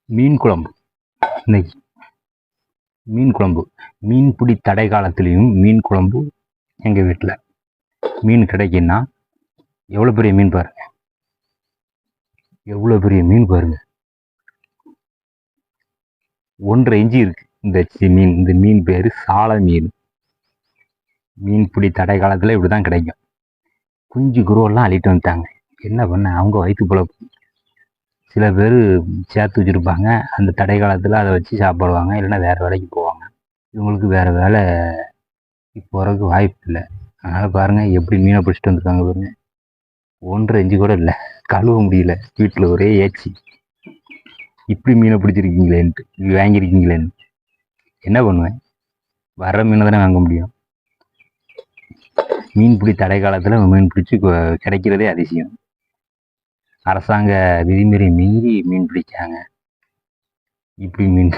மீன் குழம்பு. இன்னைக்கு மீன் குழம்பு. மீன்பிடி தடை காலத்துலேயும் மீன் குழம்பு எங்கள் வீட்டில். மீன் கிடைக்குன்னா எவ்வளோ பெரிய மீன் பாருங்க, எவ்வளோ பெரிய மீன் பாருங்க. 1.5 இன்ச்சு இருக்கு இந்த மீன் பேர் சால மீன். மீன்பிடி தடை காலத்தில் இப்படி தான் கிடைக்கும். குஞ்சு குருவெல்லாம் அள்ளிட்டு வந்துட்டாங்க. என்ன பண்ண, அவங்க வயிற்று பிழப்பு. சில பேர் சேர்த்து வச்சுருப்பாங்க, அந்த தடை காலத்தில் அதை வச்சு சாப்பிடுவாங்க, இல்லைன்னா வேறு வேலைக்கு போவாங்க. இவங்களுக்கு வேறு வேலை போகிறதுக்கு வாய்ப்பு இல்லை. அதனால் பாருங்கள் எப்படி மீனை பிடிச்சிட்டு வந்துருக்காங்க பாருங்க. 1.5 இன்ச்சு கூட இல்லை, கழுவ முடியல. வீட்டில் ஒரே ஏச்சி, இப்படி மீனை பிடிச்சிருக்கீங்களேன்ட்டு, வாங்கியிருக்கீங்களேன்னு. என்ன பண்ணுவேன், வர்ற மீனை தானே வாங்க முடியும். மீன்பிடி தடை காலத்தில் மீன் பிடிச்சி கிடைக்கிறதே அதிசயம். அரசாங்க விதிமுறை மீறி மீன் பிடிக்காங்க. இப்படி மீன்